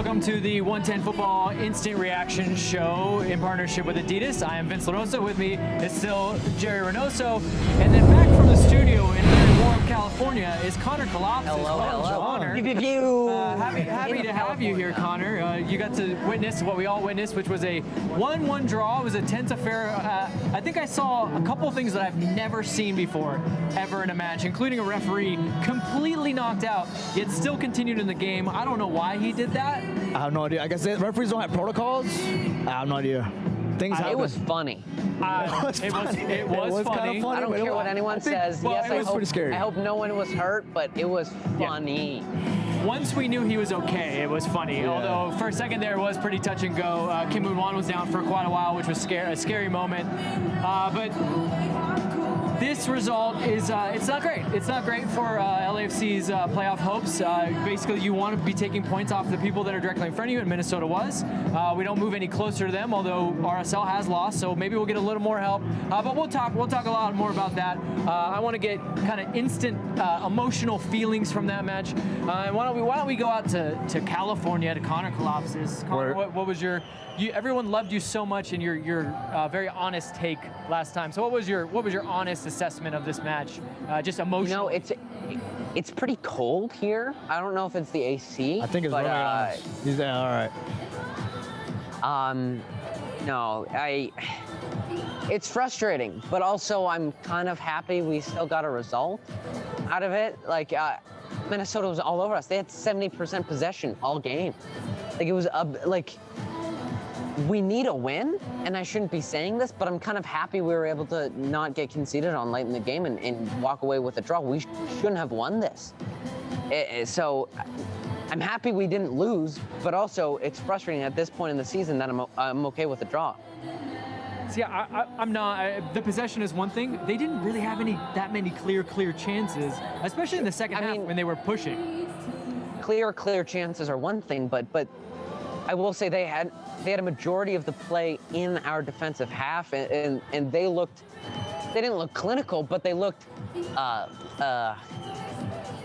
Welcome to the 110 Football Instant Reaction Show in partnership with Adidas. I am Vince Lanoso. With me is still Jerry Reynoso. And then back from the studio in very warm California is Connor Kalopsis. Hello. Connor. Happy to have you here, Connor. You got to witness what we all witnessed, which was a 1-1 draw. It was a tense affair. I think I saw a couple things that I've never seen before, ever in a match, including a referee completely knocked out, yet still continued in the game. I don't know why he did that. I have no idea. I guess referees don't have protocols. I have no idea. Things happen. It was funny. It was funny. Kind of funny. I don't care what anyone says. well, yes, it was pretty scary. I hope no one was hurt, but it was funny. Once we knew he was okay, it was funny. Yeah. Although for a second there it was pretty touch and go. Kim Moon-Wan was down for quite a while, which was a scary moment. But this result is it's not great. It's not great for LAFC's playoff hopes. Basically, you want to be taking points off the people that are directly in front of you, and Minnesota was. We don't move any closer to them, although RSL has lost, so maybe we'll get a little more help. But we'll talk a lot more about that. I want to get kind of instant emotional feelings from that match. And why don't we go out to California to Connor Kalopsis. Connor, what was your? Everyone loved you so much in your very honest take last time. So what was your honest assessment of this match? Just emotional. You know, it's pretty cold here. I don't know if it's the AC. I think it's really honest. He's there. All right. No, it's frustrating, but also I'm kind of happy we still got a result out of it. Like, Minnesota was all over us. They had 70% possession all game. Like, it was we need a win, and I shouldn't be saying this, but I'm kind of happy we were able to not get conceded on late in the game and walk away with a draw. We shouldn't have won this. So I'm happy we didn't lose, but also it's frustrating at this point in the season that I'm okay with a draw. See, I'm not. The possession is one thing. They didn't really have that many clear chances, especially in the second half when they were pushing. Clear chances are one thing, but I will say they had a majority of the play in our defensive half, and they didn't look clinical, but they looked a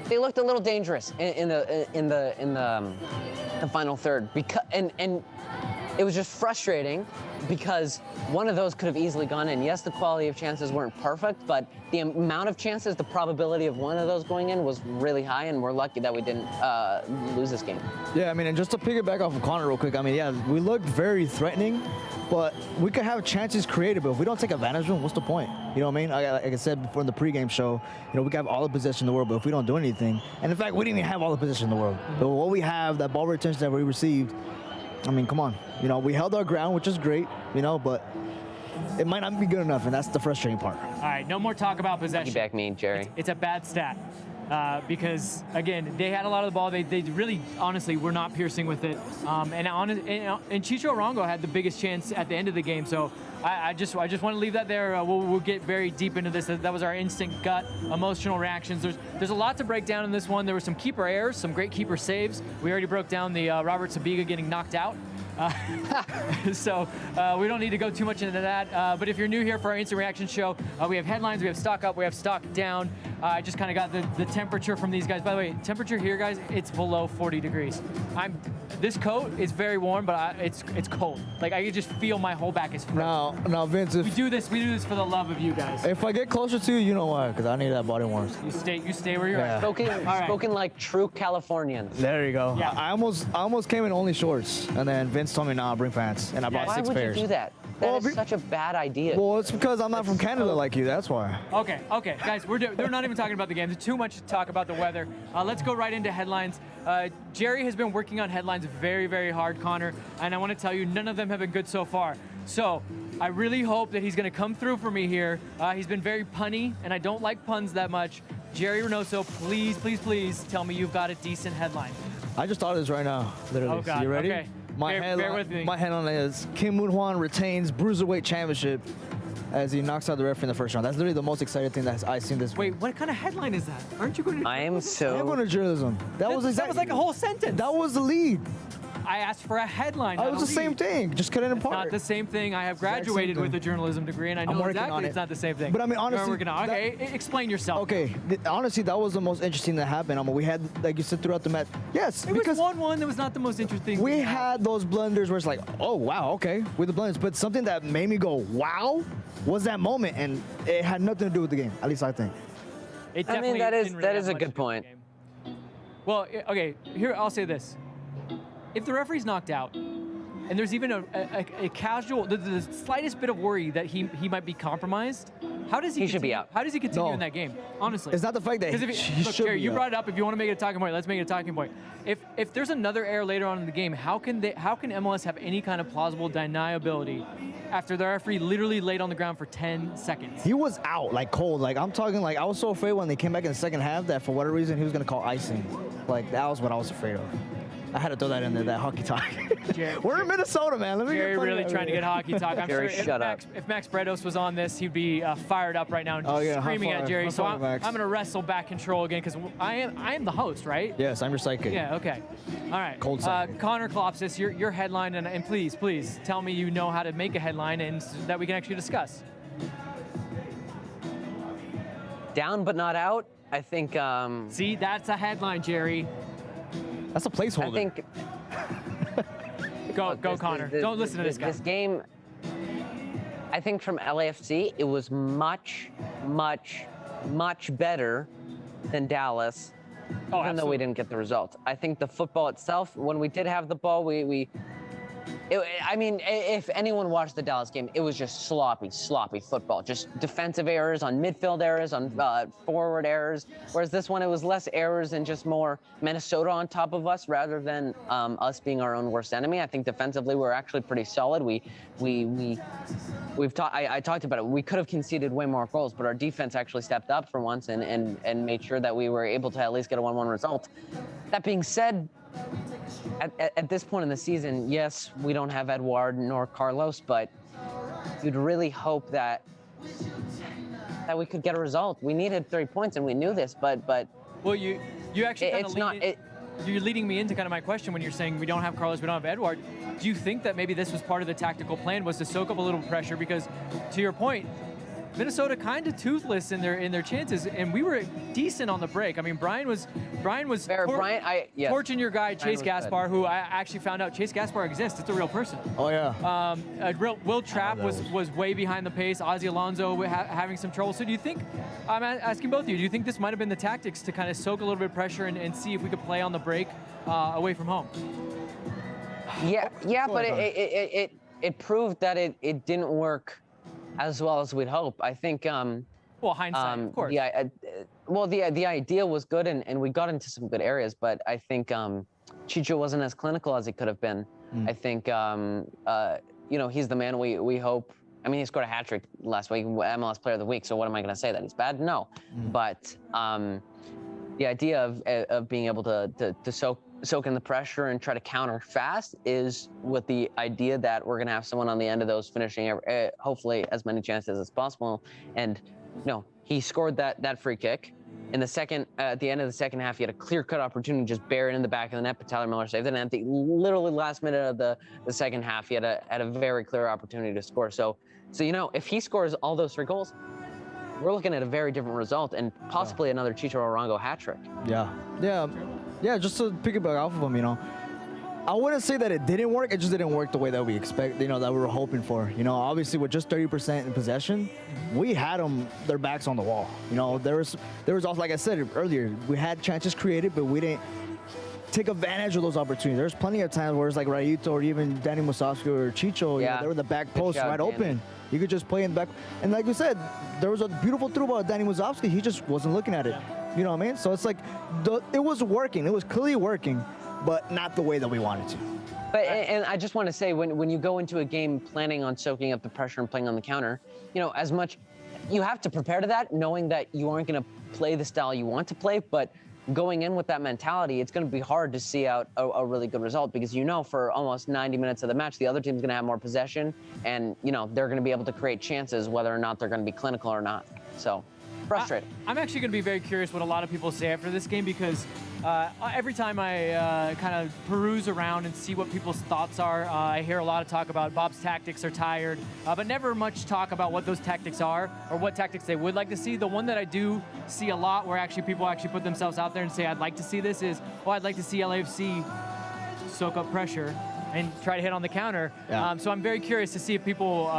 little dangerous in the final third, because and it was just frustrating because one of those could have easily gone in. Yes, the quality of chances weren't perfect, but the amount of chances, the probability of one of those going in was really high, and we're lucky that we didn't lose this game. Yeah, I mean, and just to piggyback off of Connor real quick, I mean, yeah, we looked very threatening, but we could have chances created, but if we don't take advantage of them, what's the point? You know what I mean? Like I said before in the pregame show, you know, we can have all the possession in the world, but if we don't do anything, and in fact, we didn't even have all the possession in the world. But what we have, that ball retention that we received, I mean, come on. You know, we held our ground, which is great, you know, but it might not be good enough, and that's the frustrating part. All right, no more talk about possession. Piggyback me, Jerry. It's a bad stat because, again, they had a lot of the ball. They really, honestly, were not piercing with it. And Chicho Arango had the biggest chance at the end of the game. So I just want to leave that there. We'll get very deep into this. That was our instant gut emotional reactions. There's a lot to break down in this one. There were some keeper errors, some great keeper saves. We already broke down the Robert Sabiga getting knocked out. So we don't need to go too much into that. But if you're new here for our instant reaction show, we have headlines, we have stock up, we have stock down. I just kind of got the temperature from these guys. By the way, temperature here, guys, it's below 40 degrees. This coat is very warm, but it's cold. Like, I can just feel my whole back is frozen. Now, Vince, we do this for the love of you guys. If I get closer to you, you know why? Because I need that body warmth. You stay where you're at. Spoken like true Californians. There you go. Yeah. I almost came in only shorts, and then Vince told me, nah, bring pants, and I bought 6 pairs. Why would you do that? That is such a bad idea. Well, it's because I'm not from Canada like you, that's why. Okay, guys, they're not even talking about the game. There's too much to talk about the weather. Let's go right into headlines. Jerry has been working on headlines very, very hard, Connor, and I want to tell you, none of them have been good so far. So I really hope that he's going to come through for me here. He's been very punny, and I don't like puns that much. Jerry Reynoso, please tell me you've got a decent headline. I just thought of this right now, literally. Oh, God. You ready? Okay. Bear with me. My headline is Kim Moon-Wan retains Bruiserweight Championship as he knocks out the referee in the first round. That's literally the most exciting thing that I've seen this week. Wait, what kind of headline is that? Aren't you going to... I am so... I'm going to journalism. That was like a whole sentence. That was the lead. I asked for a headline. Oh, not it was a the same lead. thing. Just cut it It's apart. not the same thing. I have Exact same graduated with thing. a journalism degree, and I know working exactly on it. it's not the same thing. But I mean, honestly, We're gonna, okay, explain yourself. Okay, honestly, that was the most interesting that happened. I mean, we had, like you said, throughout the match. Yes, It because was 1-1. That was not the most interesting. we thing. had those blunders where it's like, oh, wow, okay, with the blunders. But something that made me go, wow, was that moment. And it had nothing to do with the game, at least I think. It I mean, definitely that is- didn't that really is have a much good to do with point. the game. Well, okay, here, I'll say this. If the referee's knocked out, and there's even a casual, the slightest bit of worry that he might be compromised, how does he He should be continue- out. How does he continue No. in that game? Honestly. It's not the fact that Because he look, should Jerry, be you out. brought it up. If you want to make it a talking point, let's make it a talking point. If there's another error later on in the game, how can MLS have any kind of plausible deniability after the referee literally laid on the ground for 10 seconds? He was out, like cold. Like, I'm talking, like, I was so afraid when they came back in the second half that for whatever reason he was going to call icing. Like, that was what I was afraid of. I had to throw that in there, that hockey talk. We're in Minnesota, man. Let me Jerry get funny really over trying to here. get hockey talk. I'm Jerry, sure shut up. if Max Bredos was on this, he'd be fired up right now and just Oh, yeah, high screaming at five. Jerry. High So five, I'm Max. going to wrestle back control again because I am the host, right? Yes, I'm your sidekick. Yeah, okay. All right. Cold sidekick. Connor Klopsis, your headline, and please tell me you know how to make a headline and so that we can actually discuss. Down but not out. I think. See, that's a headline, Jerry. That's a placeholder. I think. Go, this- Connor. this- Don't listen to this guy. This game, I think from LAFC, it was much, much, much better than Dallas, Oh, even though we absolutely. didn't get the result. I think the football itself, when we did have the ball, I mean, if anyone watched the Dallas game, it was just sloppy football. Just defensive errors on midfield errors, on forward errors. Whereas this one, it was less errors and just more Minnesota on top of us rather than us being our own worst enemy. I think defensively, we're actually pretty solid. I talked about it. We could have conceded way more goals, but our defense actually stepped up for once and made sure that we were able to at least get a 1-1 result. That being said, at this point in the season, yes, we don't have Eduard nor Carlos, but you'd really hope that we could get a result. We needed 3 points, and we knew this, but Well, you actually kind it's of not. you're leading me into kind of my question when you're saying we don't have Carlos, we don't have Eduard. Do you think that maybe this was part of the tactical plan, was to soak up a little pressure? Because, to your point, Minnesota kind of toothless in their chances, and we were decent on the break. I mean, Brian was Yes. torching your guy Chase was good. Gaspar, who I actually found out Chase Gaspar exists. It's a real person. Oh, yeah. Will Trapp that was way behind the pace. Ozzy Alonso having some trouble. So do you think, I'm asking both of you, do you think this might have been the tactics to kind of soak a little bit of pressure and see if we could play on the break away from home? Yeah, Go but ahead, it proved that it didn't work as well as we'd hope. I think. Well, hindsight, of course. Yeah. The idea was good, and we got into some good areas, but I think Chicho wasn't as clinical as he could have been. I think he's the man we hope. I mean, he scored a hat trick last week, MLS Player of the Week. So what am I going to say, that he's bad? No, but the idea of being able to soak in the pressure and try to counter fast is with the idea that we're going to have someone on the end of those finishing hopefully as many chances as possible. And he scored that free kick. In the second, at the end of the second half, he had a clear-cut opportunity, just buried in the back of the net, but Tyler Miller saved it. And at the literally last minute of the second half, he had a very clear opportunity to score. So if he scores all those 3 goals, we're looking at a very different result and possibly another Chicho Arango hat trick. Yeah, just to piggyback off of him, I wouldn't say that it didn't work. It just didn't work the way that we expect, that we were hoping for. Obviously with just 30% in possession, we had them, their backs on the wall. There was also, like I said earlier, we had chances created, but we didn't take advantage of those opportunities. There's plenty of times where it's like Rayito or even Danny Musovski or Chicho, they were in the back post shout, right Danny. open. You could just play in the back. And like we said, there was a beautiful through ball at Danny Musovski. He just wasn't looking at it. You know what I mean? So it's like, it was working. It was clearly working, but not the way that we wanted to. But and I just want to say, when you go into a game planning on soaking up the pressure and playing on the counter, as much, you have to prepare to that, knowing that you aren't going to play the style you want to play, but going in with that mentality, it's going to be hard to see out a really good result, because for almost 90 minutes of the match, the other team's going to have more possession, and they're going to be able to create chances whether or not they're going to be clinical or not. So Frustrating. I'm actually going to be very curious what a lot of people say after this game because every time I kind of peruse around and see what people's thoughts are, I hear a lot of talk about Bob's tactics are tired, but never much talk about what those tactics are or what tactics they would like to see. The one that I do see a lot where actually people actually put themselves out there and say, I'd like to see this is, I'd like to see LAFC soak up pressure and try to hit on the counter. Yeah. So I'm very curious to see if people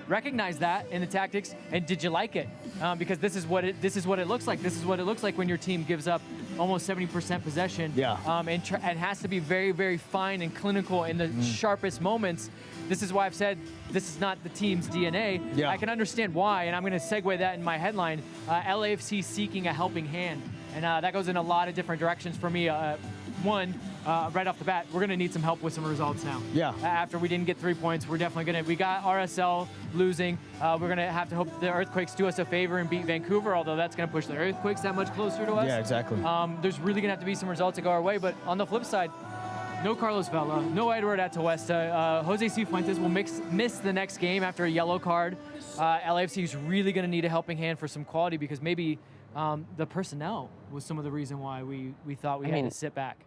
recognize that in the tactics, and did you like it? Because this is what it looks like. This is what it looks like when your team gives up almost 70% possession. Yeah. And has to be very, very fine and clinical in the sharpest moments. This is why I've said this is not the team's DNA. Yeah. I can understand why, and I'm going to segue that in my headline. LAFC seeking a helping hand, and that goes in a lot of different directions for me. One, right off the bat, we're going to need some help with some results now. Yeah. After we didn't get 3 points, we're definitely going to. We got RSL losing. We're going to have to hope the Earthquakes do us a favor and beat Vancouver, although that's going to push the Earthquakes that much closer to us. Yeah, exactly. There's really going to have to be some results to go our way. But on the flip side, no Carlos Vela, no Edward Atuesta. Jose Cifuentes will miss the next game after a yellow card. LAFC is really going to need a helping hand for some quality because maybe the personnel was some of the reason why we thought we had to sit back.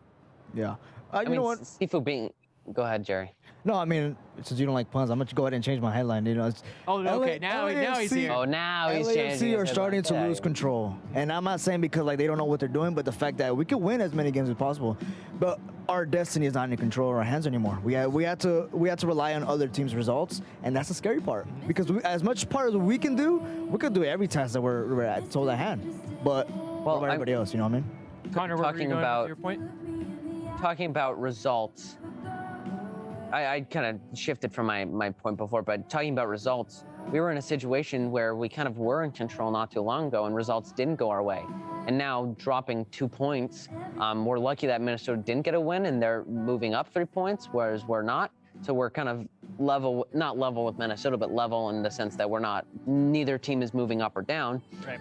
Yeah. I You mean, know what? Sifu being. Go ahead, Jerry. No, I mean, since you don't like puns, I'm going to go ahead and change my headline. You know, it's Okay, now he's here. Oh, now he's changing. LAFC are his starting to headline. lose control. And I'm not saying because they don't know what they're doing, but the fact that we could win as many games as possible. But our destiny is not in control of our hands anymore. We had to rely on other teams' results, and that's the scary part. Because as much part as we can do every task that we're at, told at hand. But what about everybody else, you know what I mean? Connor, where were you Talking going about- with your point? Talking about results, I kind of shifted from my point before, but talking about results, we were in a situation where we kind of were in control not too long ago and results didn't go our way. And now dropping 2 points, we're lucky that Minnesota didn't get a win and they're moving up 3 points, whereas we're not. So we're kind of level, not level with Minnesota, but level in the sense that neither team is moving up or down. Right.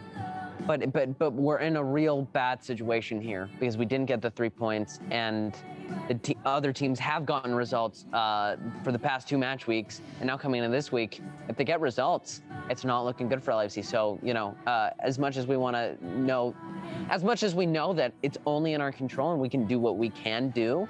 But we're in a real bad situation here because we didn't get the 3 points, and the other teams have gotten results for the past 2 match weeks, and now coming into this week, if they get results, it's not looking good for LAFC. So as much as we want to know, as much as we know that it's only in our control and we can do what we can do,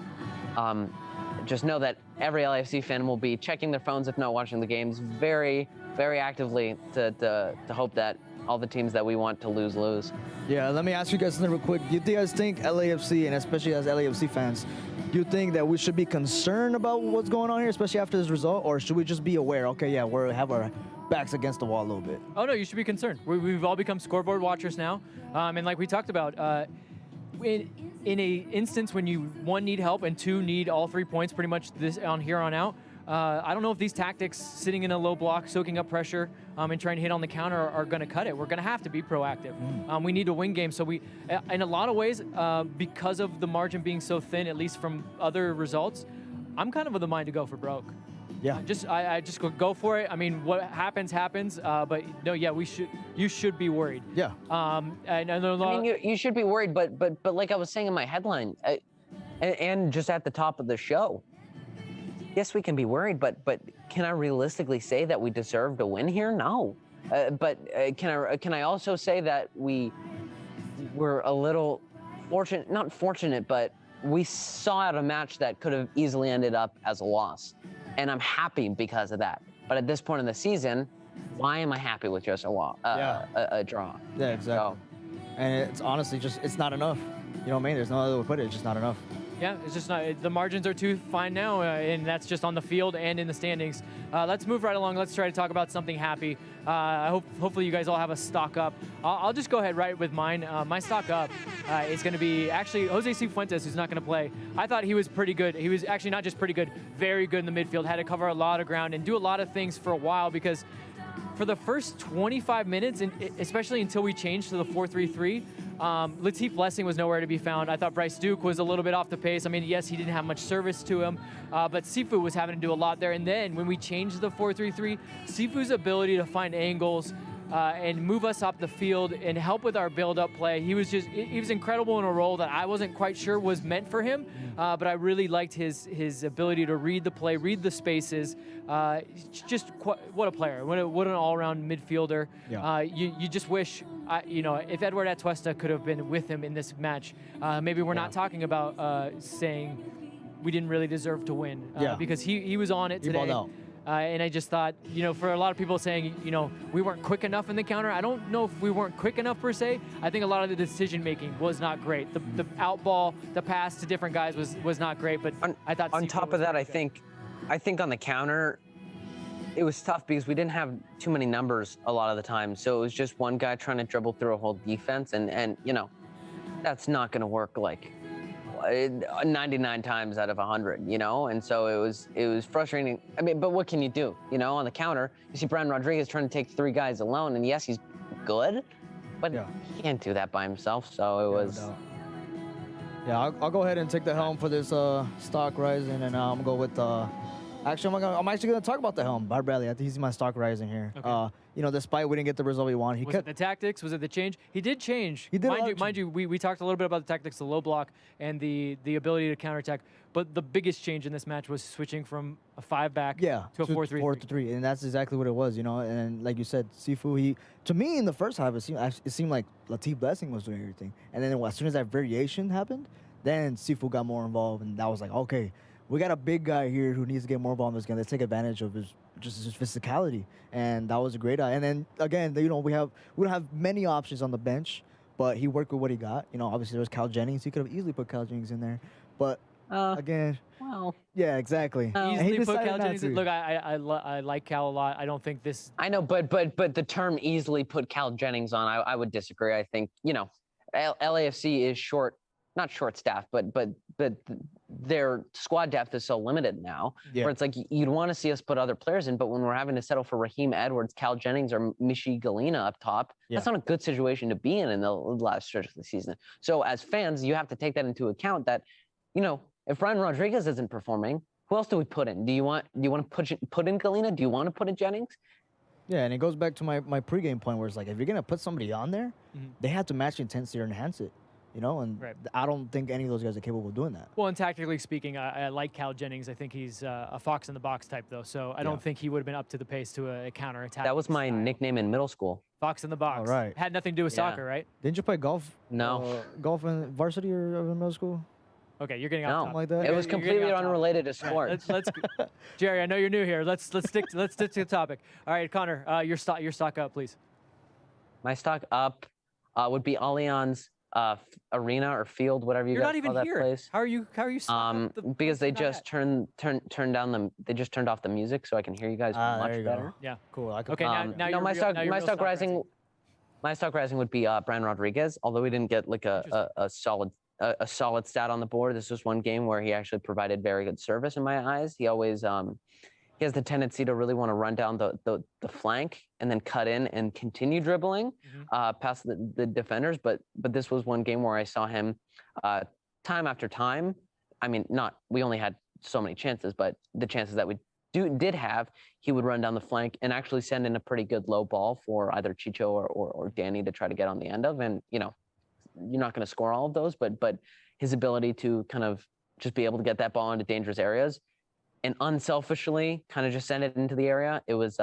just know that every LAFC fan will be checking their phones, if not watching the games, very, very actively to hope that all the teams that we want to lose. Yeah, let me ask you guys something real quick. Do you guys think LAFC, and especially as LAFC fans, do you think that we should be concerned about what's going on here, especially after this result, or should we just be aware, okay, yeah, we have our backs against the wall a little bit? Oh, no, you should be concerned. We've all become scoreboard watchers now. And like we talked about, in a instance when you, 1, need help and 2, need all 3 points pretty much on here on out, I don't know if these tactics, sitting in a low block, soaking up pressure, and trying to hit on the counter are going to cut it. We're going to have to be proactive. We need to win games. So we, in a lot of ways, because of the margin being so thin, at least from other results, I'm kind of the mind to go for broke. Yeah. I just go for it. I mean, what happens. But no, yeah, you should be worried. Yeah. And a lot. I mean, you should be worried, but like I was saying in my headline, and just at the top of the show, yes, we can be worried, but can I realistically say that we deserved a win here? No. But can I also say that we were a little fortunate, not fortunate, but we saw out a match that could have easily ended up as a loss. And I'm happy because of that. But at this point in the season, why am I happy with just a draw? Yeah, exactly. So, And it's honestly it's not enough. You know what I mean? There's no other way to put it. It's just not enough. Yeah, it's just not. The margins are too fine now, and that's just on the field and in the standings. Let's move right along. Let's try to talk about something happy. Hopefully you guys all have a stock up. I'll just go ahead right with mine. My stock up is going to be actually Jose Cifuentes, who's not going to play. I thought he was pretty good. He was actually not just pretty good, very good in the midfield. Had to cover a lot of ground and do a lot of things for a while because for the first 25 minutes, and especially until we changed to the 4-3-3, Latif Blessing was nowhere to be found. I thought Bryce Duke was a little bit off the pace. I mean, yes, he didn't have much service to him, but Sifu was having to do a lot there. And then when we changed to the 4-3-3, Sifu's ability to find angles, and move us up the field and help with our build-up play. He was incredible in a role that I wasn't quite sure was meant for him, but I really liked his ability to read the play, read the spaces. What a player! What an all-around midfielder. Yeah. You just wish, if Edward Atuesta could have been with him in this match, maybe we're not talking about saying we didn't really deserve to win, because he was on it today. He balled out. And I just thought, for a lot of people saying, we weren't quick enough in the counter, I don't know if we weren't quick enough per se. I think a lot of the decision-making was not great. The out ball, the pass to different guys was not great, but I thought on top of that, I think on the counter, it was tough because we didn't have too many numbers a lot of the time. So it was just one guy trying to dribble through a whole defense, and that's not going to work like 99 times out of 100, and so it was frustrating. I mean, but what can you do? On the counter, you see Brian Rodriguez trying to take 3 guys alone, and yes, he's good, but he can't do that by himself. So it was. Yeah, I'll go ahead and take the helm for this stock rising, and I'm gonna go with. Actually, I'm actually gonna talk about the helm. Bob Bradley, I think he's my stock rising here. Okay. Despite we didn't get the result we wanted, Was it the tactics? Was it the change? He did change. He did. Mind you, we talked a little bit about the tactics, the low block, and the ability to counterattack. But the biggest change in this match was switching from a 5-back to a 4-3-3. 4-3, and that's exactly what it was. And like you said, Sifu, to me in the first half, it seemed like Latif Blessing was doing everything, and then as soon as that variation happened, then Sifu got more involved, and that was like, okay, we got a big guy here who needs to get more involved in this game. Let's take advantage of his physicality, and that was a great eye. And then again, we don't have many options on the bench, but he worked with what he got. Obviously there was Cal Jennings. He could have easily put Cal Jennings in there, but again, well, yeah, exactly. Easily put Cal Jennings in. Look, I like Cal a lot. I don't think this. I know, but the term easily put Cal Jennings on, I would disagree. I think LAFC is not short-staffed, but their squad depth is so limited now, where it's like you'd want to see us put other players in, but when we're having to settle for Raheem Edwards, Cal Jennings, or Michi Galina up top, that's not a good situation to be in the last stretch of the season. So as fans, you have to take that into account that, if Brian Rodriguez isn't performing, who else do we put in? Do you want to put in Galina? Do you want to put in Jennings? Yeah, and it goes back to my pregame point where it's like, if you're going to put somebody on there, they have to match the intensity or enhance it. And I don't think any of those guys are capable of doing that. Well, and tactically speaking, I like Cal Jennings. I think he's a fox in the box type, though. So I don't think he would have been up to the pace to a counterattack. That was my nickname in middle school. Fox in the box. All right. Had nothing to do with soccer, right? Didn't you play golf? No. Golf in varsity or in middle school? Okay, you're getting off No, like that? It was completely unrelated to sports. Let's Jerry, I know you're new here. Let's stick to the topic. All right, Connor, your stock up, please. My stock up would be Allianz arena or field, whatever you You're guys not even call that here. place. How are you Because they just turned off the music, so I can hear you guys much better. Yeah. Cool. Okay, now my stock rising would be Brian Rodriguez. Although we didn't get like a solid stat on the board, this was one game where he actually provided very good service in my eyes. He always he has the tendency to really want to run down the flank and then cut in and continue dribbling past the defenders. But this was one game where I saw him time after time. I mean, we only had so many chances, but the chances that we did have, he would run down the flank and actually send in a pretty good low ball for either Chicho or Danny to try to get on the end of. And, you're not going to score all of those, but his ability to kind of just be able to get that ball into dangerous areas and unselfishly kind of just send it into the area. It was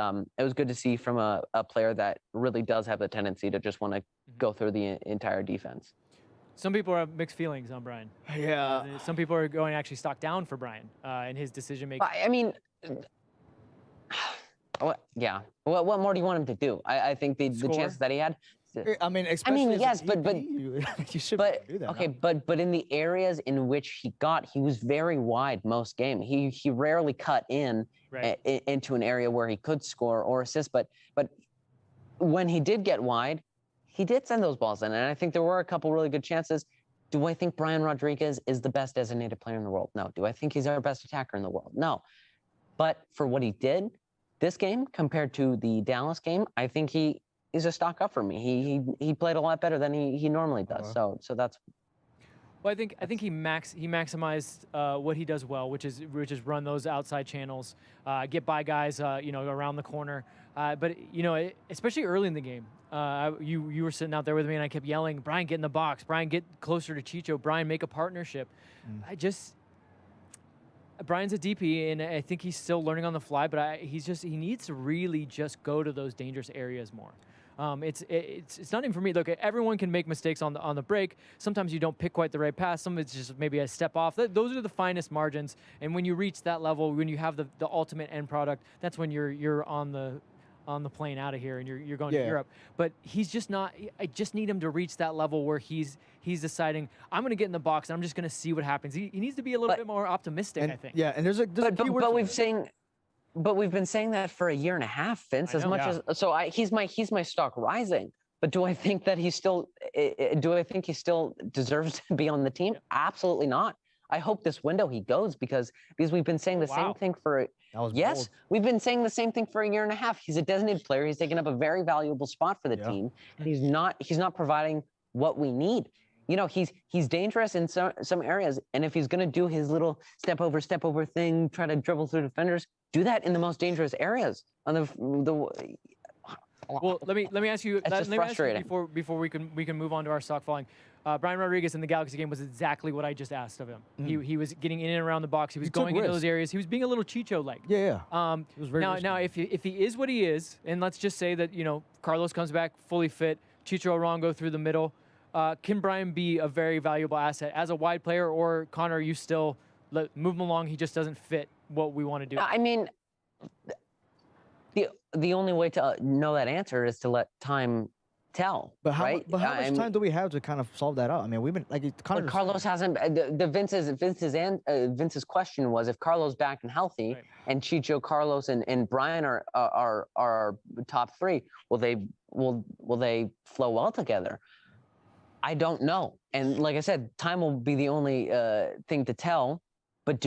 good to see from a player that really does have the tendency to just want to go through the entire defense. Some people have mixed feelings on Brian. Yeah. Some people are going to actually stock down for Brian and his decision making. I mean, yeah. What more do you want him to do? I think the chances that he had. I mean, especially yes, but you should do that. Okay, but in the areas in which he was very wide most game. He rarely cut in into an area where he could score or assist. But when he did get wide, he did send those balls in, and I think there were a couple really good chances. Do I think Brian Rodriguez is the best designated player in the world? No. Do I think he's our best attacker in the world? No. But for what he did this game compared to the Dallas game, I think he's a stock up for me. He played a lot better than he normally does. So that's. Well, I think he maximized what he does well, which is run those outside channels, get by guys, around the corner. But especially early in the game, you were sitting out there with me, and I kept yelling, "Brian, get in the box! Brian, get closer to Chicho! Brian, make a partnership!" Brian's a DP, and I think he's still learning on the fly. But he needs to really just go to those dangerous areas more. It's not even for me. Look, everyone can make mistakes on the break. Sometimes you don't pick quite the right pass. Some of it's just maybe a step off. Those are the finest margins. And when you reach that level, when you have the ultimate end product, that's when you're on the plane out of here and you're going to Europe. But he's just not. I just need him to reach that level where he's deciding, I'm going to get in the box and I'm just going to see what happens. He needs to be a little bit more optimistic, I think. Yeah, and there's a keyword. But we've been saying that for a year and a half, Vince. He's my stock rising. But do I think that he still deserves to be on the team? Yeah. Absolutely not. I hope this window he goes because we've been saying the same thing for bold. We've been saying the same thing for a year and a half. He's a designated player. He's taken up a very valuable spot for the team, and he's not providing what we need. He's dangerous in some areas, and if he's going to do his little step over thing, try to dribble through defenders, do that in the most dangerous areas. Well, let me ask you. It's just frustrating. Before we can move on to our stock falling. Brian Rodriguez in the Galaxy game was exactly what I just asked of him. He was getting in and around the box. He was going into those areas. He was being a little Chicho-like. Yeah. It was very now if he is what he is, and let's just say that Carlos comes back fully fit, Chicho Arango through the middle. Can Brian be a very valuable asset as a wide player, or Connor, you still move him along? He just doesn't fit what we want to do. I mean, the only way to know that answer is to let time tell. But how much time do we have to kind of solve that out? I mean, we've been Carlos hasn't. Vince's question was if Carlos back and healthy, and Chicho, Carlos, and Brian are top three. Will they flow well together? I don't know. And like I said, time will be the only thing to tell. But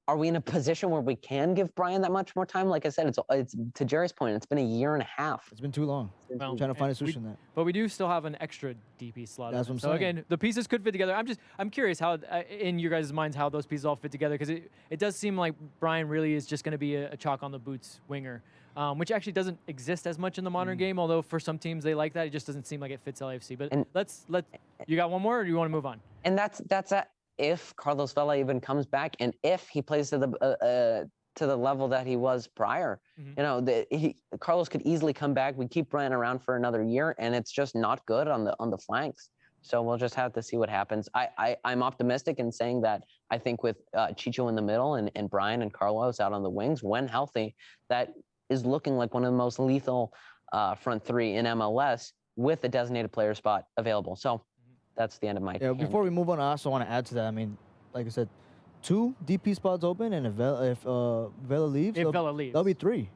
are we in a position where we can give Brian that much more time? Like I said, it's to Jerry's point, it's been a year and a half. It's been too long. We're trying to find a solution to that. But we do still have an extra DP slot. That's what I'm saying. So again, the pieces could fit together. I'm curious how, in your guys' minds, how those pieces all fit together, because it does seem like Brian really is just going to be a chalk on the boots winger, which actually doesn't exist as much in the modern game. Although for some teams they like that, it just doesn't seem like it fits LAFC. But you got one more, or do you want to move on? And that's if Carlos Vela even comes back, and if he plays to the level that he was prior. Carlos could easily come back. We keep Brian around for another year, and it's just not good on the flanks. So we'll just have to see what happens. I'm optimistic in saying that I think with Chicho in the middle and Brian and Carlos out on the wings, when healthy, that is looking like one of the most lethal front three in MLS with a designated player spot available. So that's the end of my Yeah, before we move on, I also want to add to that. I mean, like I said, 2 DP spots open, and if Vela leaves, there'll be 3.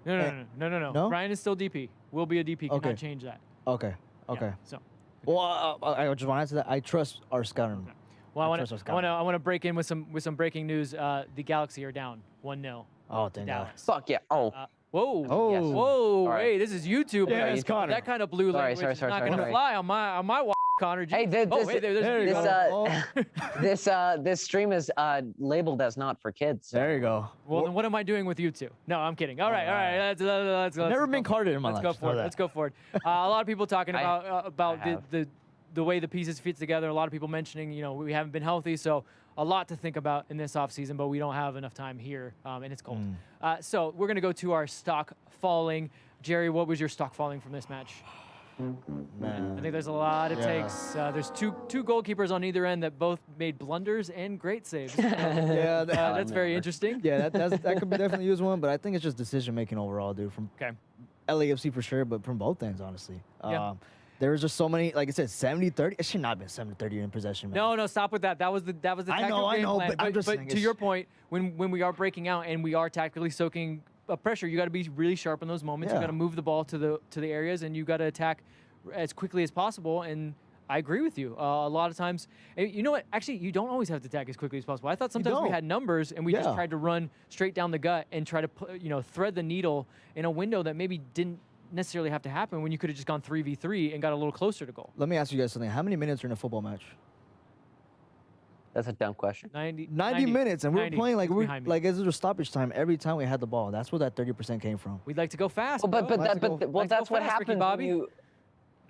No. Brian is still DP. We'll be a DP. Cannot change that. Okay. Yeah, so. Well, I just want to answer that. I trust our scouting. Okay. Well, I want to break in with some breaking news. The Galaxy are down 1-0. Oh, dang Dallas. Fuck yeah. Whoa. Oh. Yes. Whoa. Right. Hey, this is YouTube. Yeah, it's Connor. That kind of blue language is not going to fly on my Connor. Hey, this stream is labeled as not for kids. So. There you go. Well, then what am I doing with you two? No, I'm kidding. All right. Let's Never been carded in my life. Let's go for it. A lot of people talking about the way the pieces fit together. A lot of people mentioning, we haven't been healthy, so a lot to think about in this offseason, but we don't have enough time here, and it's cold. So we're going to go to our stock falling. Jerry, what was your stock falling from this match? Man. I think there's a lot it takes. There's two goalkeepers on either end that both made blunders and great saves. That's very interesting. Yeah, that could be definitely used one, but I think it's just decision making overall, dude. From LAFC for sure, but from both ends, honestly. There was just so many, like I said, 70-30. It should not have been 70-30 in possession, man. No, stop with that. That was the tactical game plan. But I'm just saying, to your point, when we are breaking out and we are tactically soaking pressure, you got to be really sharp in those moments. You got to move the ball to the areas, and you got to attack as quickly as possible. And I agree with you. A lot of times, you know what? Actually, you don't always have to attack as quickly as possible. I thought sometimes we had numbers and we just tried to run straight down the gut and try to thread the needle in a window that maybe didn't necessarily have to happen when you could have just gone 3v3 and got a little closer to goal. Let me ask you guys something. How many minutes are in a football match? That's a dumb question. 90 minutes, and we were 90 playing like is we behind me. like as a stoppage time every time we had the ball. That's where that 30% came from. We'd like to go fast. Well, bro. that's what fast, Ricky happens Bobby. when you.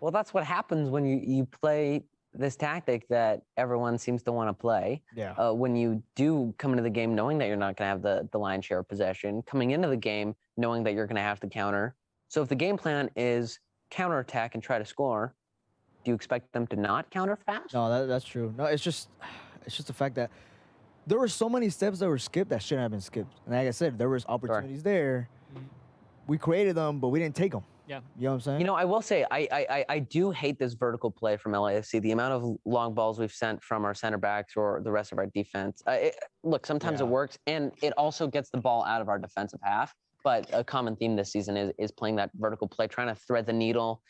Well, that's what happens when you play this tactic that everyone seems to want to play. Yeah. When you do come into the game knowing that you're not going to have the lion's share of possession, coming into the game knowing that you're going to have to counter. So if the game plan is counterattack and try to score, do you expect them to not counter fast? No, that's true. No, it's just the fact that there were so many steps that were skipped that shouldn't have been skipped. And like I said, there was opportunities there. We created them, but we didn't take them. Yeah. You know what I'm saying? You know, I will say I do hate this vertical play from LAFC. The amount of long balls we've sent from our center backs or the rest of our defense. Look, sometimes it works, and it also gets the ball out of our defensive half. But a common theme this season is playing that vertical play, trying to thread the needle.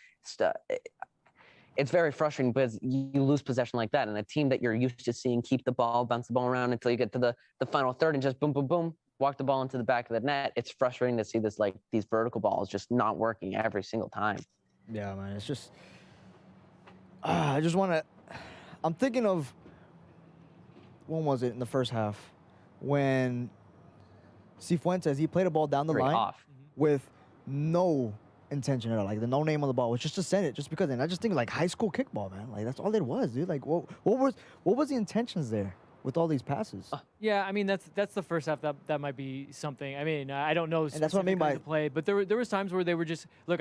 It's very frustrating because you lose possession like that, and a team that you're used to seeing keep the ball, bounce the ball around until you get to the final third and just boom, boom, boom, walk the ball into the back of the net. It's frustrating to see this, like, these vertical balls just not working every single time. Yeah, man. It's just I just want to. I'm thinking of when was it in the first half when Cifuentes, he played a ball down the line with no intention at all. Like the no name on the ball was just to send it, just because. And I just think like high school kickball, man. Like that's all it was, dude. Like what was the intentions there with all these passes? Yeah, I mean that's the first half. That might be something. I mean, I don't know. And that's what I mean by the play, but there was times where they were just look.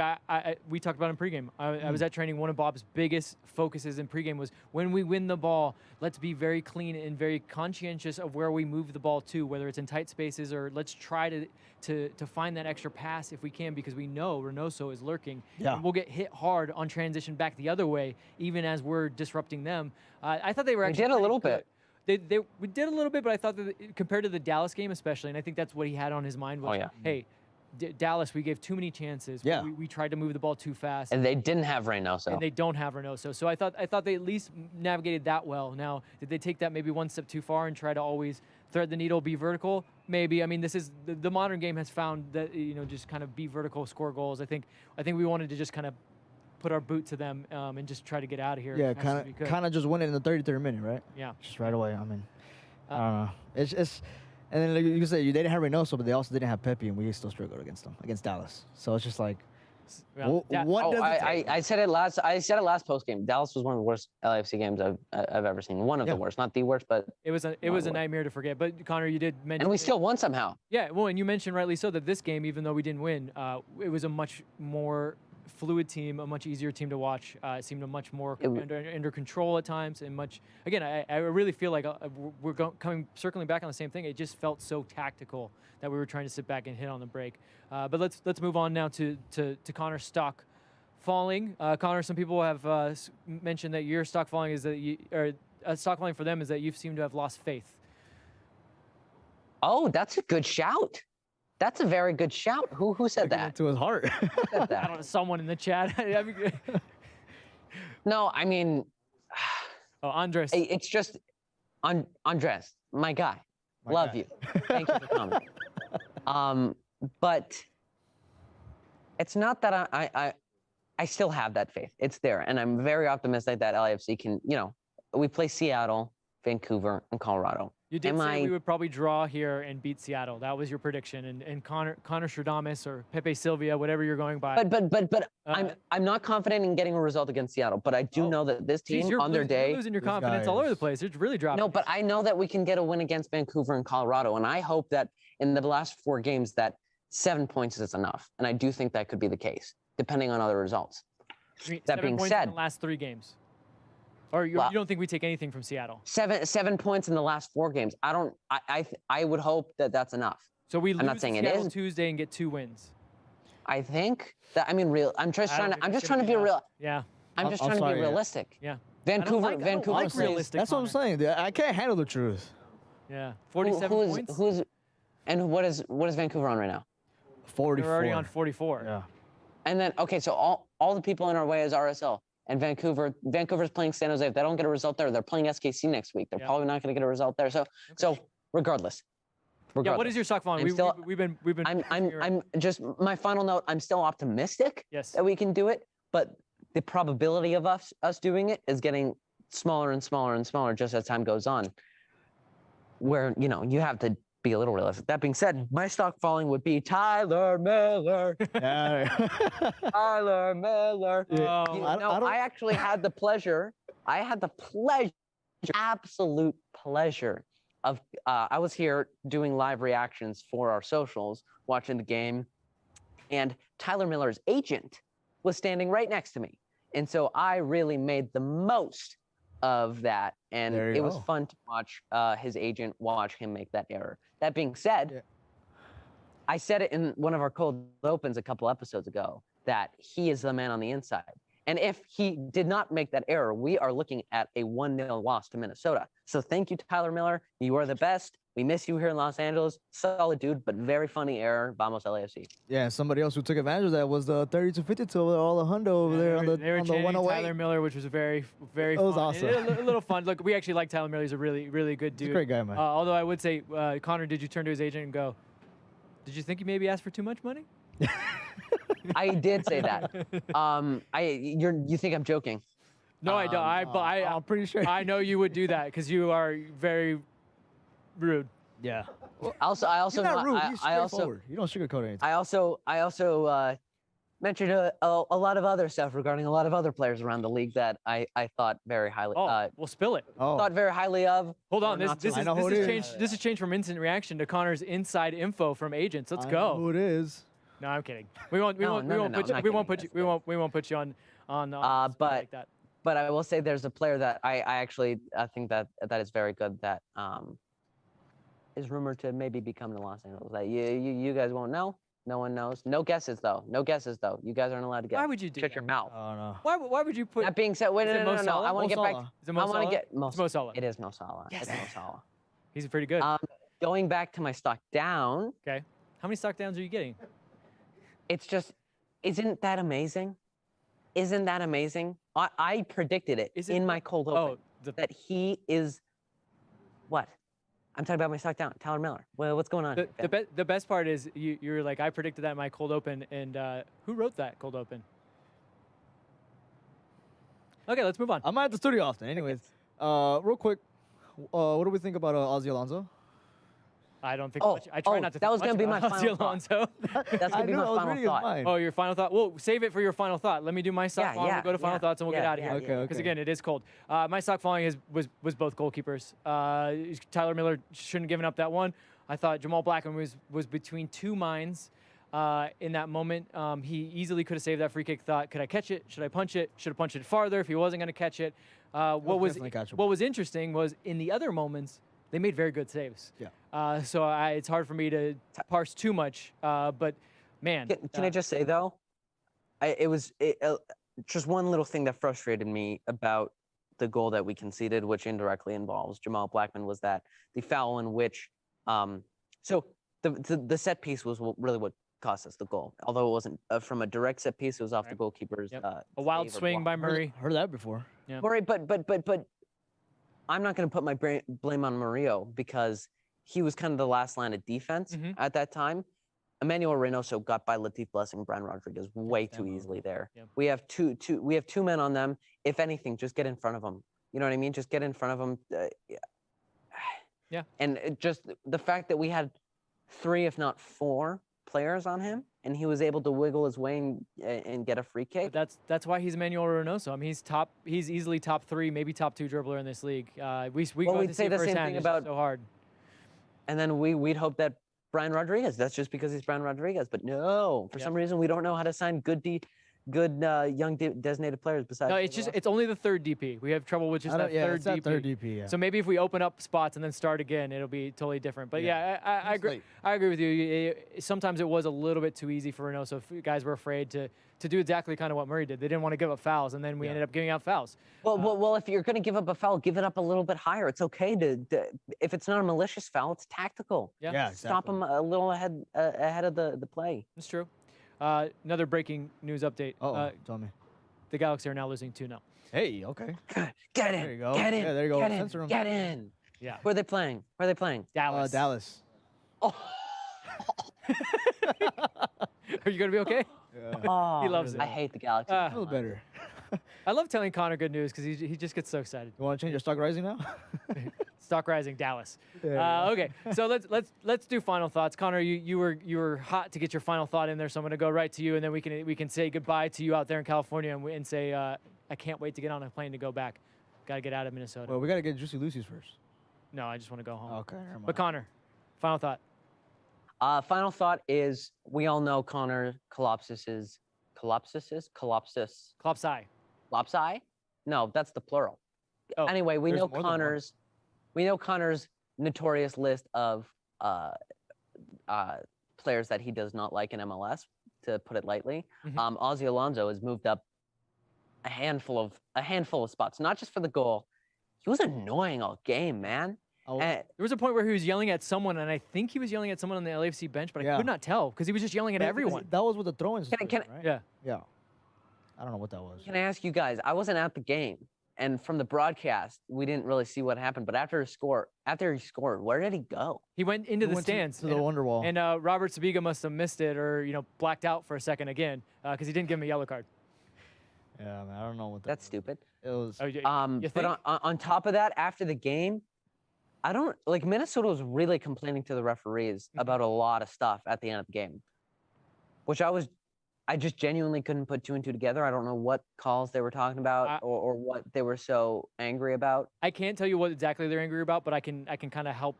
We talked about in pregame. I was at training. One of Bob's biggest focuses in pregame was when we win the ball, let's be very clean and very conscientious of where we move the ball to, whether it's in tight spaces or let's try to find that extra pass if we can, because we know Reynoso is lurking. Yeah. And we'll get hit hard on transition back the other way, even as we're disrupting them. I thought they were actually did a little good. bit. We did a little bit, but I thought that compared to the Dallas game especially, and I think that's what he had on his mind was, hey, Dallas, we gave too many chances. Yeah. We tried to move the ball too fast. And they didn't have Reynoso. And they don't have Reynoso. So I thought they at least navigated that well. Now, did they take that maybe one step too far and try to always thread the needle, be vertical? Maybe. I mean, this is the modern game has found that, just kind of be vertical, score goals. I think we wanted to just kind of put our boot to them and just try to get out of here. Yeah, kind of just win it in the 33rd minute, right? Yeah. Just right away. I mean, I don't know. It's and then like you say they didn't have Reynoso, but they also didn't have Pepe, and we still struggled against Dallas. So it's just like, what does it take? I said it last post game. Dallas was one of the worst LAFC games I've ever seen. One of the worst, not the worst, but it was a nightmare to forget. But Connor, you did mention, and we still won somehow. Yeah, well, and you mentioned rightly so that this game, even though we didn't win, it was a much more fluid team, a much easier team to watch. It seemed a much more under control at times, and much. Again, I really feel like we're circling back on the same thing. It just felt so tactical that we were trying to sit back and hit on the break. But let's move on now to Connor's stock falling. Connor, some people have mentioned that your stock falling is that stock falling for them is that you seem to have lost faith. Oh, that's a good shout. That's a very good shout. Who said that? To his heart. Who said that? I don't know, someone in the chat. No, I mean, Andres. It's just Andres, my guy. Love you. Thank you for coming. But it's not that I still have that faith. It's there, and I'm very optimistic that LAFC can. We play Seattle, Vancouver, and Colorado. You did say we would probably draw here and beat Seattle. That was your prediction. And Connor Stradamus or Pepe Silvia, whatever you're going by. But I'm not confident in getting a result against Seattle. But I do know that this team on their day, you're losing your confidence all over the place. It's really dropping. No, but I know that we can get a win against Vancouver and Colorado, and I hope that in the last 4 games that 7 points is enough. And I do think that could be the case, depending on other results. That being said, in the last 3 games. Or you don't think we take anything from Seattle? 7 points in the last 4 games. I would hope that that's enough. So we lose I'm not saying it Seattle is. Tuesday and get 2 wins. I think that I'm just trying to be real. Yeah. I'm just trying to be realistic. Yeah. Vancouver. I don't like realistic. That's what I'm saying. I can't handle the truth. Yeah. 47 points. And what is Vancouver on right now? 44. They're already on 44. Yeah. And then so all the people in our way is RSL. And Vancouver's playing San Jose. If they don't get a result there, they're playing SKC next week. They're probably not going to get a result there. So regardless. Yeah, what is your stock falling? We've been. I'm just my final note. I'm still optimistic that we can do it, but the probability of us doing it is getting smaller and smaller and smaller just as time goes on. where you have to be a little realistic. That being said, my stock falling would be Tyler Miller. Yeah. Tyler Miller. Oh, I actually had the pleasure. I had the pleasure, absolute pleasure of. I was here doing live reactions for our socials, watching the game, and Tyler Miller's agent was standing right next to me, and so I really made the most of that, and it was fun to watch his agent watch him make that error. That being said, I said it in one of our cold opens a couple episodes ago that he is the man on the inside. And if he did not make that error, we are looking at a 1-0 loss to Minnesota. So thank you, Tyler Miller. You are the best. We miss you here in Los Angeles. Solid dude, but very funny error. Vamos LAFC. Yeah, somebody else who took advantage of that was the 32-52 all the hundo over there on the 108. Tyler Miller, which was a very It was fun. awesome. A little fun. Look, we actually like Tyler Miller. He's a really good dude. He's a great guy, man. Although I would say, Connor, did you turn to his agent and go, did you think he maybe asked for too much money? I did say that. You think I'm joking? No, I don't. I'm pretty sure. I know you would do that because you are very rude. Yeah. I also You're not rude. You're I also straightforward. You don't sugarcoat anything. I also mentioned a lot of other stuff regarding a lot of other players around the league that I thought very highly. Well, spill it. Thought very highly of. Hold on, Not this so is much. changed. This has changed from instant reaction to Connor's inside info from agents. Let's I go. know who it is. No, I'm kidding. We won't put you on spot But like that. But I will say there's a player that I actually think that is very good that is rumored to maybe be coming to Los Angeles. That you guys won't know. No one knows. No guesses though. No guesses though. You guys aren't allowed to guess. Why would you do Shut that? your mouth. Oh no. Why would you put? That being said, wait, Is it no. Mo Salah? I want to get back. Salah. Is it Mo I want to Salah? get It's Mo Salah. It is Mo Salah. Yes. It's Mo Salah. He's pretty good. Going back to my stock down, Okay. How many stock downs are you getting? it's just, isn't that amazing? Isn't that amazing? I predicted it Is it- in my cold open that he is what? I'm talking about my stock down. Tyler Miller. Well, what's going on? The best part is you're like, I predicted that in my cold open, and who wrote that cold open? Okay, let's move on. I'm at the studio often. Anyways, real quick, what do we think about Ozzy Alonso? I don't think much. I try not to. that think was gonna much be my about final Ozzy thought. Alonso. That's gonna be my final thought. Oh, your final thought? Well, save it for your final thought. Let me do my stock falling. We'll go to final thoughts and we'll get out of here. Okay. Because again, it is cold. My stock falling was both goalkeepers. Tyler Miller shouldn't have given up that one. I thought Jamal Blackman was between two minds in that moment. He easily could have saved that free kick. Thought, could I catch it? Should I punch it? Should have punched it farther if he wasn't going to catch it. What was interesting was in the other moments they made very good saves. Yeah. So it's hard for me to parse too much. But man, Can I just say though, it was just one little thing that frustrated me about the goal that we conceded, which indirectly involves Jamal Blackman, was that the foul in which, so the set piece was really what cost us the goal. Although it wasn't from a direct set piece, it was off the goalkeeper's. A wild swing by Murray. Heard that before. Yeah. Murray, but I'm not going to put my blame on Murillo because he was kind of the last line of defense at that time. Emmanuel Reynoso got by Latif Blessing and Brian Rodriguez way too easily there. Yep. We have two men on them. If anything, just get in front of them. You know what I mean? Just get in front of them. Yeah. And just the fact that we had 3, if not 4 players on him, and he was able to wiggle his way and get a free kick. But that's why he's Emmanuel Reynoso. I mean, he's easily top 3, maybe top 2 dribbler in this league. We Well, got we'd to say see the same firsthand. thing It's about- so hard. And then we'd hope that Brian Rodriguez. That's just because he's Brian Rodriguez. But no, for some reason we don't know how to sign good young designated players besides. No, it's only the third DP. We have trouble with just that third DP. Third DP. Yeah. So maybe if we open up spots and then start again, it'll be totally different. But I agree. late. I agree with you. Sometimes it was a little bit too easy for Reynoso. If guys were afraid to do exactly kind of what Murray did. They didn't want to give up fouls, and then we ended up giving out fouls. Well, if you're going to give up a foul, give it up a little bit higher. It's okay to if it's not a malicious foul, it's tactical. Yeah. Yeah, Stop exactly. him a little ahead of the play. That's true. Another breaking news update. Tell me. The Galaxy are now losing 2-0. Hey, okay. Get in. There you go. Get in. Yeah, there you go. Get in. Censor 'em. Get in. Yeah. Where are they playing? Where are they playing? Dallas. Dallas. Oh. Are you gonna be okay? Oh, He loves it. I hate the Galaxy. A little better. I love telling Connor good news because he just gets so excited. You want to change your stock rising now? Stock rising, Dallas. Yeah. Okay, so let's do final thoughts. Connor, you were hot to get your final thought in there, so I'm gonna go right to you, and then we can say goodbye to you out there in California, and say I can't wait to get on a plane to go back. Got to get out of Minnesota. Well, we got to get Juicy Lucy's first. No, I just want to go home. Okay, never mind. But Connor, final thought. Final thought is we all know Connor Collapsis. Klopsai. Lopsai? No, that's the plural. Oh, Anyway, we there's know more than one. Connor's notorious list of players that he does not like in MLS, to put it lightly. Mhm. Ozzy Alonso has moved up a handful of spots, not just for the goal. He was annoying all game, man. Oh, And There was a point where he was yelling at someone, and I think he was yelling at someone on the LAFC bench, but I Yeah. could not tell because he was just yelling at because everyone. That was with the throwing Can I- situation, right? Yeah. Yeah. I don't know what that was. can I ask you guys? I wasn't at the game, and from the broadcast, we didn't really see what happened. But after he scored, where did he go? He went into the We went to- stands. to the wonder wall. And Robert Sabiga must have missed it or, blacked out for a second again because he didn't give him a yellow card. Yeah, man, I don't know what that That's was. stupid. It was. Oh, you But think? on top of that, after the game, I don't like Minnesota was really complaining to the referees Mhm. about a lot of stuff at the end of the game, which I just genuinely couldn't put two and two together. I don't know what calls they were talking about or what they were so angry about. I can't tell you what exactly they're angry about, but I can kind of help,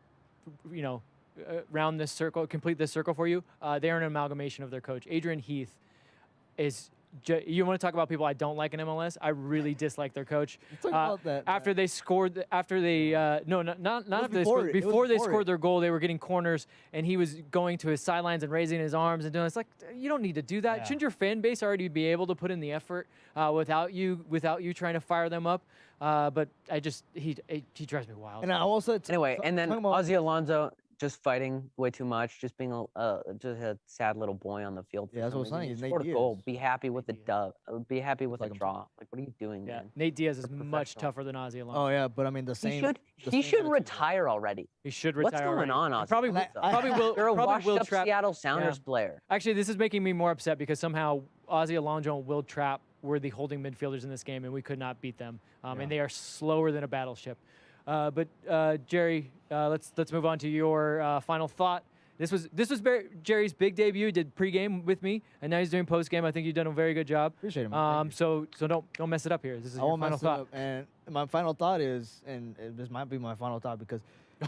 round this circle, complete this circle for you. They're an amalgamation of their coach. Adrian Heath is. You want to talk about people I don't like in MLS? I really dislike their coach. Let's talk about that. After they scored, after they no, not after they before scored. it. It was Before they before scored it. their goal, they were getting corners, and he was going to his sidelines and raising his arms and doing. It's like you don't need to do that. Yeah. Shouldn't your fan base already be able to put in the effort without you trying to fire them up? But he drives me wild. And I also Anyway, and then talking about- Ozzy Alonso just fighting way too much, just being just a sad little boy on the field. for Yeah, that's some what I'm saying. reason. He's You Nate scored a goal. Diaz. Be happy with the dub. Be happy with Like the him draw. Like, what are you doing, Yeah, man? Nate Diaz is You're much professional. tougher than Ozzy Alonso. Oh yeah, but I mean the He same. should the he same should attitude. retire already. He should retire. What's going already. on, He Ozzy? Probably And probably will. You're a Probably will washed-up trap. Seattle Sounders player. Actually, this is making me more upset because somehow Ozzy Alonso and Will Trapp were the holding midfielders in this game, and we could not beat them. Yeah. And they are slower than a battleship. But Jerry, let's move on to your final thought. This was Jerry's big debut. He did pregame with me, and now he's doing postgame. I think you've done a very good job. Appreciate it, man. Thank So don't mess it up here. This is I your won't final mess it thought. up. And my final thought is, and this might be my final thought because.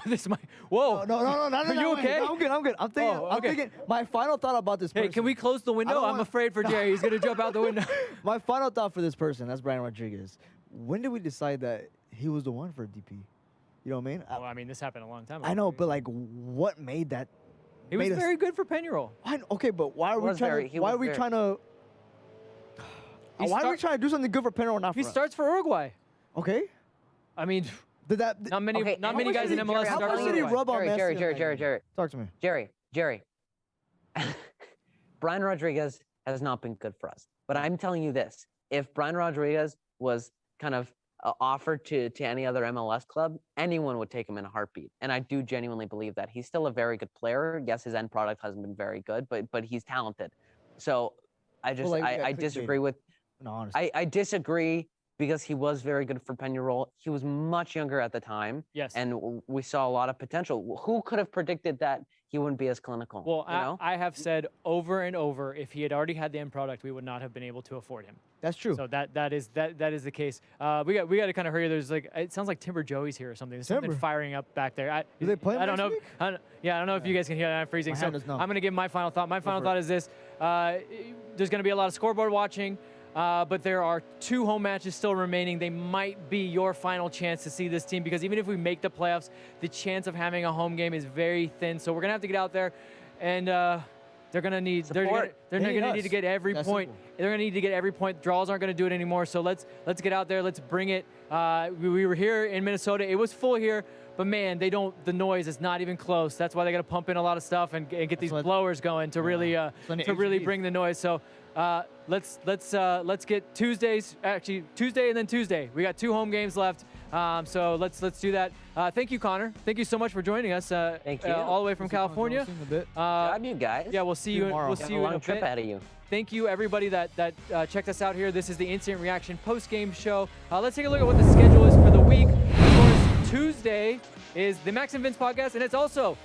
This might. Whoa. No, not Are in that you way. okay? No, I'm good. I'm thinking. Oh, I'm okay. thinking. My final thought about this person. Hey, can we close the window? don't I'm want- afraid for Jerry. He's gonna jump out the window. My final thought for this person, that's Brian Rodriguez. When did we decide that he was the one for DP? You know what I mean? Well, I mean, this happened a long time ago. I know, but like, what made that? he was made us- very good for Pennyroll. Okay, but why are we was trying very- to? he Why was are we very- trying to? He Why are we start- trying to do something good for Penrith or not for He us? starts for Uruguay. Okay. I mean, Did that? not many Okay, not how many much guys did in he- MLS Jerry, how start much for did he Uruguay. rub on Messi Jerry, in Jerry, that Jerry, game? Jerry, Talk to me. Jerry. Brian Rodriguez has not been good for us. But I'm telling you this: if Brian Rodriguez was kind of offered to any other MLS club, anyone would take him in a heartbeat. And I do genuinely believe that he's still a very good player. Yes, his end product hasn't been very good, but he's talented. So I just like, we got I clickbaited. disagree with No, honestly. I disagree because he was very good for Pennyroll. He was much younger at the time, Yes. and we saw a lot of potential. Who could have predicted that he wouldn't be as clinical? Well, you know? I have said over and over, if he had already had the end product, we would not have been able to afford him. That's true. So that is the case. We got to kind of hurry. There's like it sounds like Timber Joey's here or something. There's something Timber. firing up back there. Do they play him I don't next know. week? I don't know if you guys can hear that. I'm freezing. My So hand is numb. I'm gonna give my final thought. My final for thought it. is this: there's gonna be a lot of scoreboard watching. But there are 2 home matches still remaining. They might be your final chance to see this team because even if we make the playoffs, the chance of having a home game is very thin. So we're gonna have to get out there, and they're gonna need Support. they're They need gonna need to us. get every That's point. simple. They're gonna need to get every point. Draws aren't gonna do it anymore. So let's get out there. Let's bring it. We were here in Minnesota. It was full here. But man, the noise is not even close. That's why they got to pump in a lot of stuff and get these what- blowers going to really when the to really HGV. bring the noise. So let's get Tuesdays. Actually, Tuesday and then Tuesday. We got 2 home games left. So let's do that. Thank you, Connor. Thank you so much for joining us. Thank you. All the way from California. See you in a bit. Job, you guys. Yeah, we'll see you. tomorrow. We'll Got see a you in long a trip bit. ahead of you. Thank you, everybody that checked us out here. This is the Instant Reaction post-game show. Let's take a look at what the schedule is for the week. Of course, Tuesday is the Max and Vince podcast, and it's also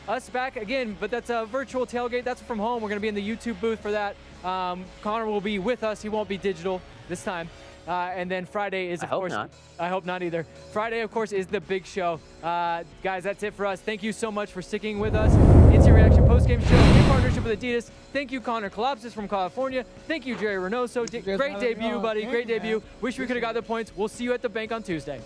us back again, but that's a virtual tailgate. That's from home. We're going to be in the YouTube booth for that. Connor will be with us. He won't be digital this time. And then Friday is, of course. Not. I hope not either. Friday, of course, is the big show. Guys, that's it for us. Thank you so much for sticking with us. Instant Reaction postgame show in partnership with Adidas. Thank you, Connor Kalopsis from California. Thank you, Jerry Reynoso. Great debut, buddy. Great debut. Wish we could have got the points. We'll see you at the bank on Tuesday.